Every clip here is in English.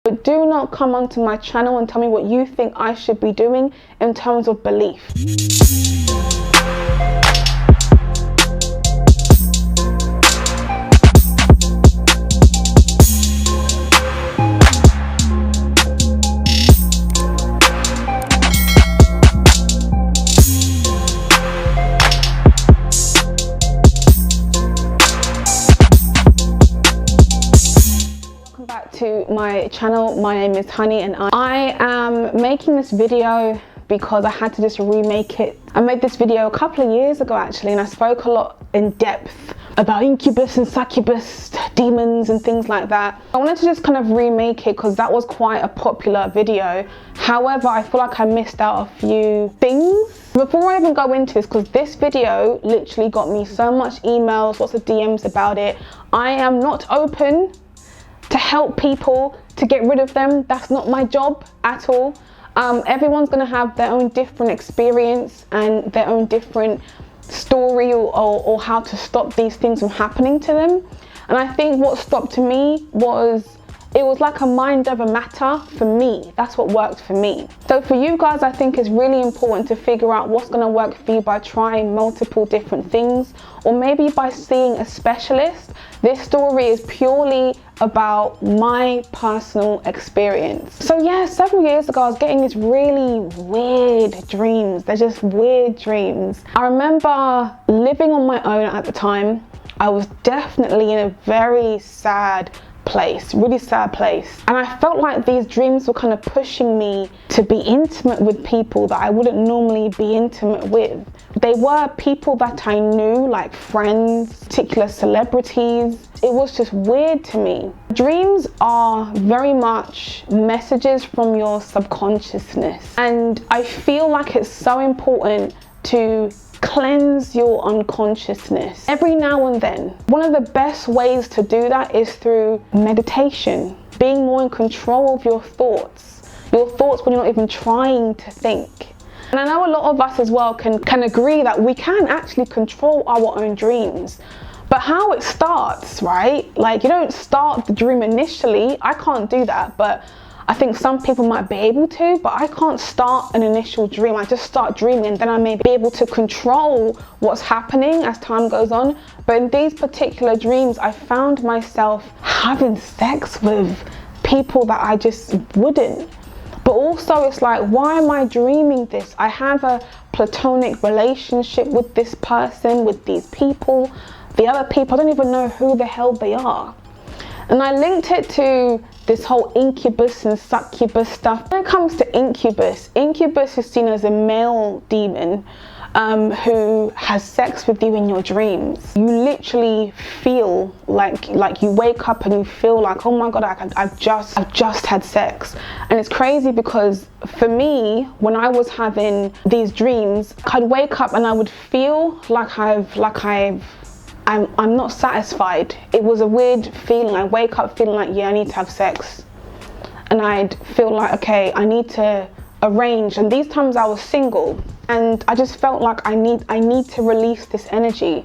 But do not come onto my channel and tell me what you think I should be doing in terms of belief. To my channel. My name is Honey and I am making this video because I had to just remake it. I made this video a couple of years ago actually, and I spoke a lot in depth about Incubus and Succubus, demons and things like that. I wanted to just kind of remake it because that was quite a popular video. However, I feel like I missed out a few things. Before I even go into this, because this video literally got me so much emails, lots of DMs about it. I am not open to help people to get rid of them. That's not my job at all. Everyone's gonna have their own different experience and their own different story or how to stop these things from happening to them. And I think what stopped me was, it was like a mind over matter for me. That's what worked for me. So for you guys, I think it's really important to figure out what's gonna work for you by trying multiple different things, or maybe by seeing a specialist. This story is purely about my personal experience. So yeah, several years ago, I was getting these really weird dreams. They're just weird dreams. I remember living on my own at the time. I was definitely in a very sad place, really sad place. And I felt like these dreams were kind of pushing me to be intimate with people that I wouldn't normally be intimate with. They were people that I knew, like friends, particular celebrities. It was just weird to me. Dreams are very much messages from your subconsciousness. And I feel like it's so important to cleanse your unconsciousness every now and then. One of the best ways to do that is through meditation, being more in control of your thoughts when you're not even trying to think. And I know a lot of us as well can agree that we can actually control our own dreams. But how it starts, right? Like, you don't start the dream initially. I can't do that, but I think some people might be able to, but I can't start an initial dream. I just start dreaming and then I may be able to control what's happening as time goes on. But in these particular dreams, I found myself having sex with people that I just wouldn't. But also it's like, why am I dreaming this? I have a platonic relationship with this person, with these people. The other people, I don't even know who the hell they are. And I linked it to this whole incubus and succubus stuff. When it comes to incubus is seen as a male demon who has sex with you in your dreams. You literally feel like you wake up and you feel like, oh my God, I've just had sex. And it's crazy because for me, when I was having these dreams, I'd wake up and I would feel like I'm not satisfied. It was a weird feeling. I wake up feeling like, yeah, I need to have sex. And I'd feel like, okay, I need to arrange. And these times I was single and I just felt like I need to release this energy.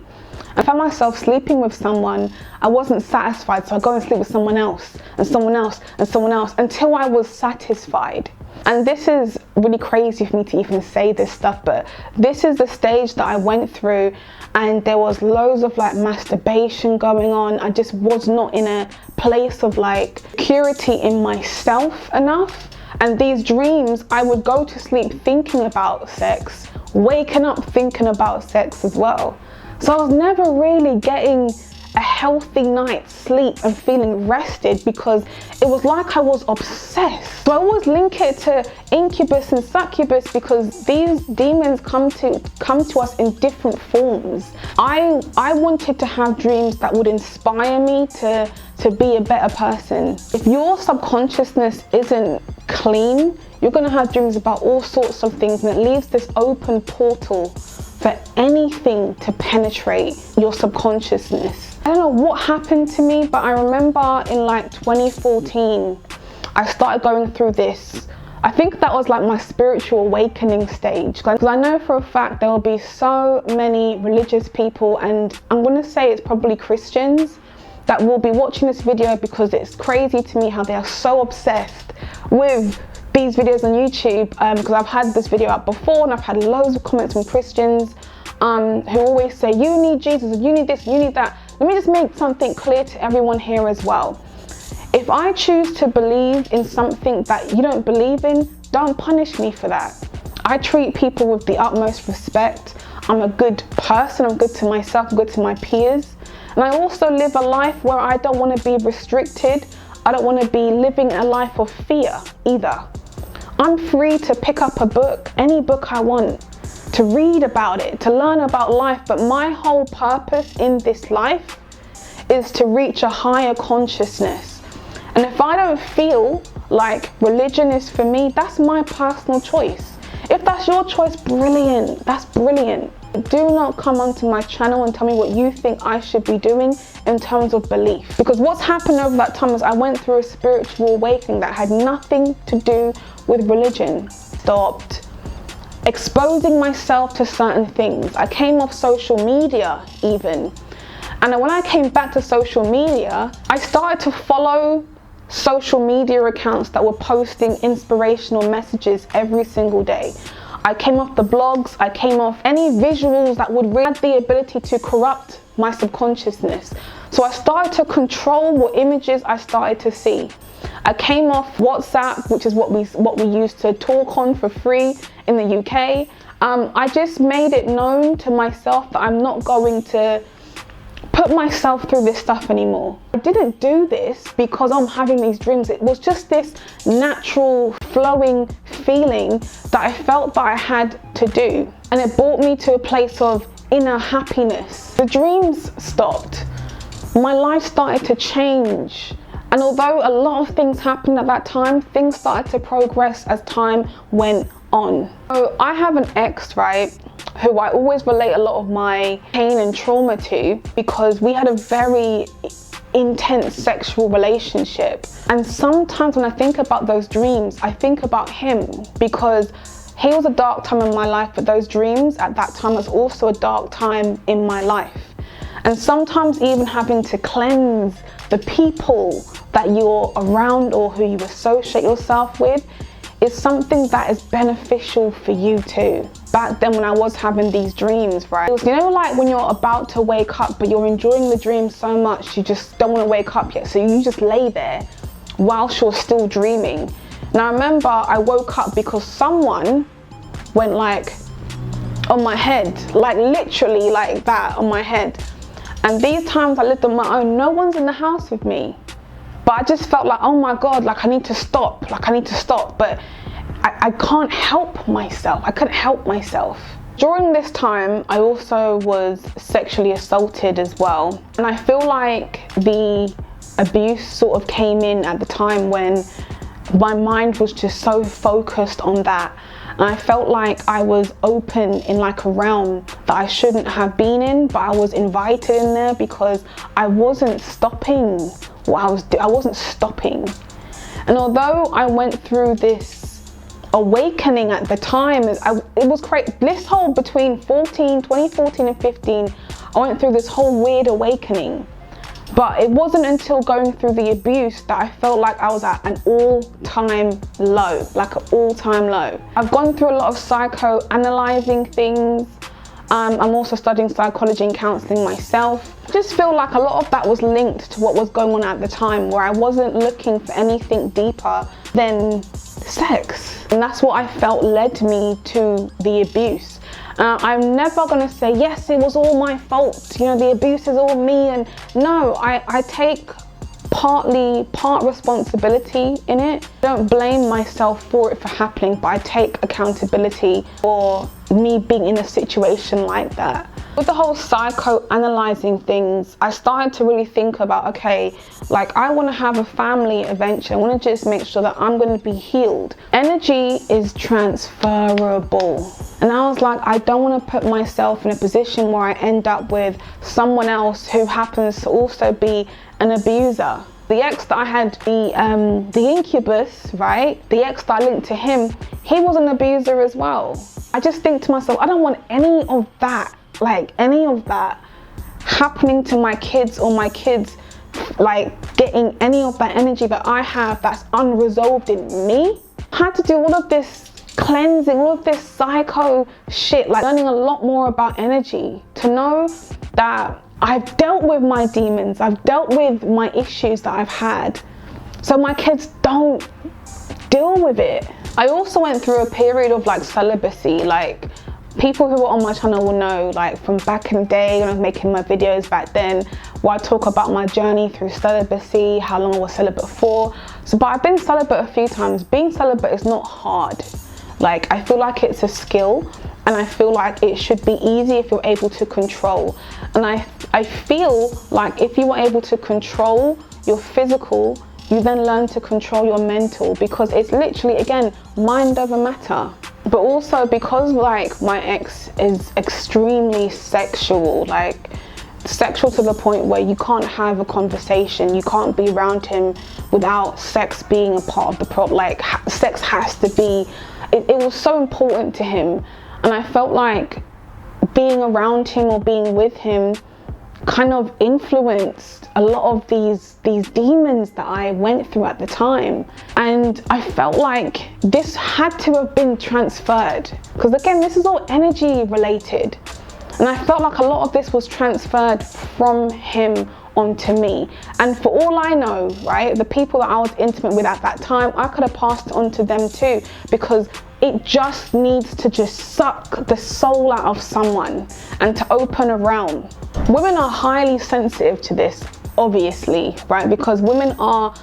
I found myself sleeping with someone. I wasn't satisfied, so I'd go and sleep with someone else and someone else and someone else until I was satisfied. And this is really crazy for me to even say this stuff, but this is the stage that I went through, and there was loads of like masturbation going on. I just was not in a place of like purity in myself enough. And these dreams, I would go to sleep thinking about sex, waking up thinking about sex as well. So I was never really getting a healthy night's sleep and feeling rested because it was like I was obsessed. So I always link it to incubus and succubus because these demons come to us in different forms. I wanted to have dreams that would inspire me to be a better person. If your subconsciousness isn't clean, you're going to have dreams about all sorts of things, and it leaves this open portal for anything to penetrate your subconsciousness. I don't know what happened to me, but I remember in like 2014, I started going through this. I think that was like my spiritual awakening stage. Because I know for a fact there will be so many religious people, and I'm going to say it's probably Christians, that will be watching this video, because it's crazy to me how they are so obsessed with these videos on YouTube, because I've had this video up before and I've had loads of comments from Christians who always say, you need Jesus, you need this, you need that. Let me just make something clear to everyone here as well. If I choose to believe in something that you don't believe in, don't punish me for that. I treat people with the utmost respect. I'm a good person, I'm good to myself, I'm good to my peers. And I also live a life where I don't want to be restricted. I don't want to be living a life of fear either. I'm free to pick up a book, any book I want, to read about it, to learn about life. But my whole purpose in this life is to reach a higher consciousness. And if I don't feel like religion is for me, that's my personal choice. If that's your choice, brilliant, that's brilliant. Do not come onto my channel and tell me what you think I should be doing in terms of belief. Because what's happened over that time is I went through a spiritual awakening that had nothing to do with religion. Stopped exposing myself to certain things. I came off social media even. And when I came back to social media, I started to follow social media accounts that were posting inspirational messages every single day. I came off the blogs, I came off any visuals that would have the ability to corrupt my subconsciousness. So I started to control what images I started to see. I came off WhatsApp, which is what we used to talk on for free in the UK. I just made it known to myself that I'm not going to put myself through this stuff anymore. I didn't do this because I'm having these dreams. It was just this natural flowing feeling that I felt that I had to do. And it brought me to a place of inner happiness. The dreams stopped. My life started to change. And although a lot of things happened at that time, things started to progress as time went on. So I have an ex, right, who I always relate a lot of my pain and trauma to, because we had a very intense sexual relationship. And sometimes when I think about those dreams, I think about him, because he was a dark time in my life, but those dreams at that time was also a dark time in my life. And sometimes even having to cleanse the people that you're around or who you associate yourself with is something that is beneficial for you too. Back then when I was having these dreams, right? It was, you know, like when you're about to wake up, but you're enjoying the dream so much, you just don't want to wake up yet. So you just lay there whilst you're still dreaming. And I remember I woke up because someone went like on my head, like literally like that on my head. And these times I lived on my own, no one's in the house with me. But I just felt like, oh my God, like I need to stop, but I can't help myself. I couldn't help myself. During this time, I also was sexually assaulted as well. And I feel like the abuse sort of came in at the time when my mind was just so focused on that. And I felt like I was open in like a realm that I shouldn't have been in, but I was invited in there because I wasn't stopping what I was doing. I wasn't stopping. And although I went through this awakening at the time, it was crazy. This whole between 2014 and 15, I went through this whole weird awakening. But it wasn't until going through the abuse that I felt like I was at an all-time low, like an all-time low. I've gone through a lot of psychoanalyzing things. I'm also studying psychology and counseling myself. I just feel like a lot of that was linked to what was going on at the time, where I wasn't looking for anything deeper than sex. And that's what I felt led me to the abuse. I'm never gonna say, yes, it was all my fault, you know, the abuse is all me. And no, I take part responsibility in it. I don't blame myself for it for happening, but I take accountability for me being in a situation like that. With the whole psychoanalyzing things, I started to really think about, okay, like I want to have a family eventually. I want to just make sure that I'm going to be healed. Energy is transferable. And I was like, I don't want to put myself in a position where I end up with someone else who happens to also be an abuser. The ex that I had, the Incubus, right? The ex that I linked to him, he was an abuser as well. I just think to myself, I don't want any of that, like any of that happening to my kids or my kids' like getting any of that energy that I have that's unresolved in me. I had to do all of this cleansing, all of this psycho shit, like learning a lot more about energy to know that I've dealt with my demons, I've dealt with my issues that I've had, so my kids don't deal with it. I also went through a period of like celibacy. Like, people who are on my channel will know, like from back in the day when I was making my videos back then, where I talk about my journey through celibacy, how long I was celibate for. So, but I've been celibate a few times. Being celibate is not hard. Like, I feel like it's a skill, and I feel like it should be easy if you're able to control. And I feel like if you are able to control your physical, you then learn to control your mental, because it's literally, again, mind over matter. But also because like my ex is extremely sexual, like sexual to the point where you can't have a conversation, you can't be around him without sex being a part of the problem. Like, sex has to be, it was so important to him. And I felt like being around him or being with him kind of influenced a lot of these demons that I went through at the time. And I felt like this had to have been transferred, because again, this is all energy related. And I felt like a lot of this was transferred from him onto me. And for all I know, right, the people that I was intimate with at that time, I could have passed it on to them too, because it just needs to just suck the soul out of someone and to open a realm. Women are highly sensitive to this, obviously, right? Because women are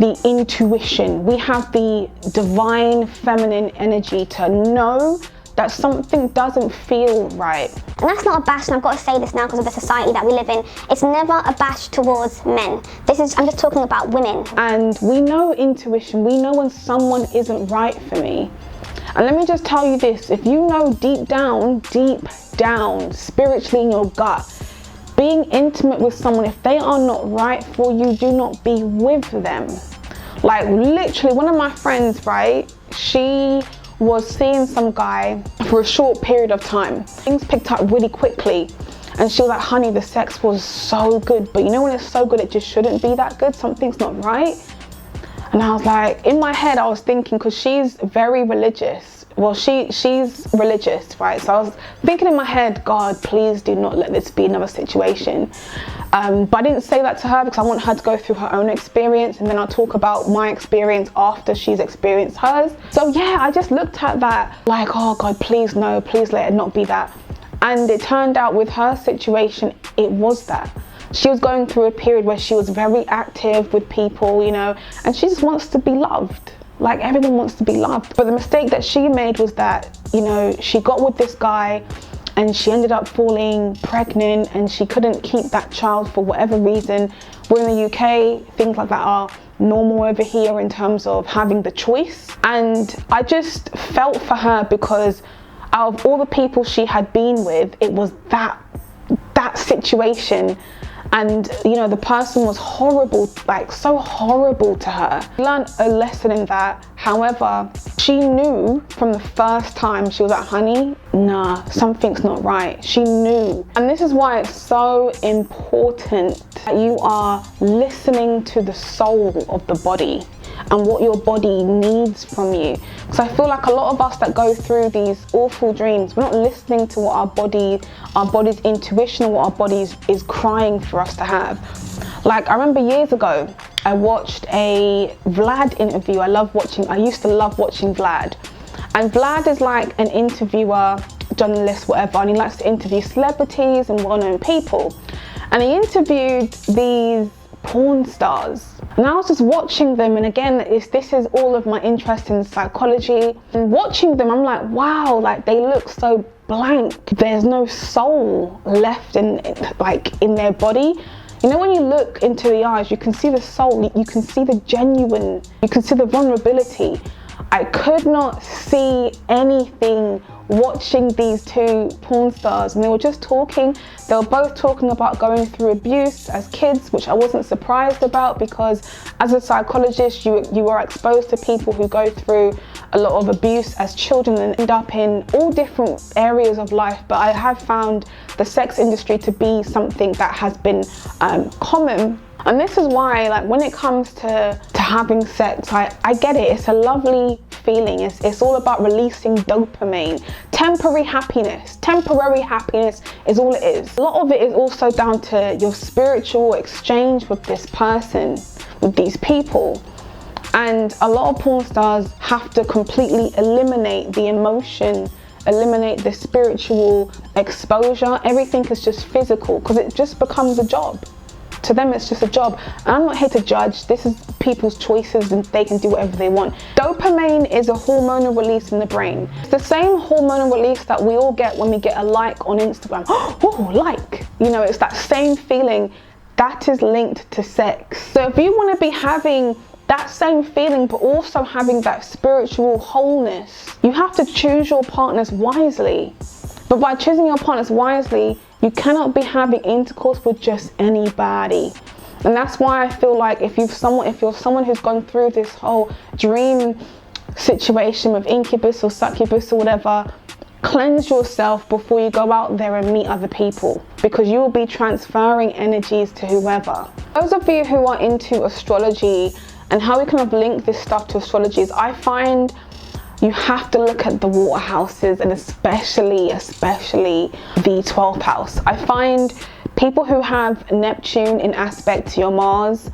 the intuition. We have the divine feminine energy to know that something doesn't feel right. And that's not a bash, and I've got to say this now because of the society that we live in. It's never a bash towards men. I'm just talking about women. And we know intuition. We know when someone isn't right for me. And let me just tell you this, if you know deep down, spiritually in your gut, being intimate with someone, if they are not right for you, do not be with them. Like, literally, one of my friends, right, she was seeing some guy for a short period of time. Things picked up really quickly, and she was like, honey, the sex was so good, but you know when it's so good, it just shouldn't be that good, something's not right. And I was like, in my head, I was thinking, because she's very religious. Well, she's religious, right? So I was thinking in my head, God, please do not let this be another situation. But I didn't say that to her because I want her to go through her own experience, and then I'll talk about my experience after she's experienced hers. So yeah, I just looked at that like, oh God, please no, please let it not be that. And it turned out with her situation, it was that. She was going through a period where she was very active with people, you know, and she just wants to be loved. Like, everyone wants to be loved. But the mistake that she made was that, you know, she got with this guy and she ended up falling pregnant, and she couldn't keep that child for whatever reason. We're in the UK, things like that are normal over here in terms of having the choice. And I just felt for her, because out of all the people she had been with, it was that situation. And you know, the person was horrible, like so horrible to her. I learned a lesson in that. However, she knew from the first time. She was like, honey, nah, something's not right. She knew. And this is why it's so important that you are listening to the soul of the body and what your body needs from you. Because I feel like a lot of us that go through these awful dreams, we're not listening to what our body's intuition, or what our body is crying for us to have. Like, I remember years ago, I watched a Vlad interview. I used to love watching Vlad. And Vlad is like an interviewer, journalist, whatever, and he likes to interview celebrities and well-known people. And he interviewed these porn stars. And I was just watching them, and again, this is all of my interest in psychology. And watching them, I'm like, wow, like they look so blank. There's no soul left in their body. You know, when you look into the eyes, you can see the soul, you can see the genuine, you can see the vulnerability. I could not see anything watching these two porn stars, and they were just talking. They were both talking about going through abuse as kids, which I wasn't surprised about, because as a psychologist, you are exposed to people who go through a lot of abuse as children and end up in all different areas of life. But I have found the sex industry to be something that has been common And this is why, like, when it comes to having sex, I get it. It's a lovely feeling. It's all about releasing dopamine. Temporary happiness is all it is. A lot of it is also down to your spiritual exchange with this person, with these people. And a lot of porn stars have to completely eliminate the emotion, eliminate the spiritual exposure. Everything is just physical because it just becomes a job. To them, it's just a job. And I'm not here to judge. This is people's choices and they can do whatever they want. Dopamine is a hormonal release in the brain. It's the same hormonal release that we all get when we get a like on Instagram. Oh, like. You know, it's that same feeling that is linked to sex. So if you want to be having that same feeling, but also having that spiritual wholeness, you have to choose your partners wisely. But by choosing your partners wisely, you cannot be having intercourse with just anybody. And that's why I feel like if you're someone who's gone through this whole dream situation with incubus or succubus or whatever, cleanse yourself before you go out there and meet other people, because you will be transferring energies to whoever. Those of you who are into astrology and how we kind of link this stuff to astrology is, I find you have to look at the water houses, and especially the 12th house. I find people who have Neptune in aspect to your Mars,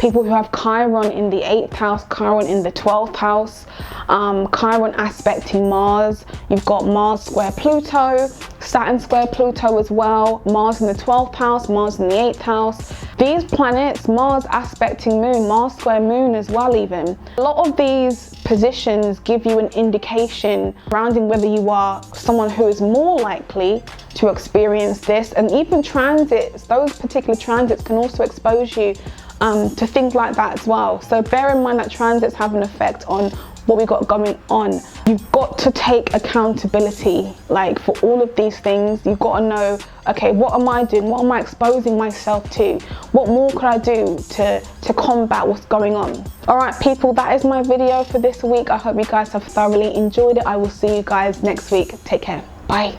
people who have Chiron in the 8th house, Chiron in the 12th house, Chiron aspecting Mars. You've got Mars square Pluto, Saturn square Pluto as well, Mars in the 12th house, Mars in the 8th house. These planets, Mars aspecting Moon, Mars square Moon as well even. A lot of these positions give you an indication surrounding whether you are someone who is more likely to experience this, and even transits, those particular transits can also expose you to things like that as well. So bear in mind that transits have an effect on what we got going on. You've got to take accountability, like, for all of these things. You've got to know, okay, what am I doing? What am I exposing myself to? What more could I do to combat what's going on? All right, people, that is my video for this week. I hope you guys have thoroughly enjoyed it. I will see you guys next week. Take care. Bye.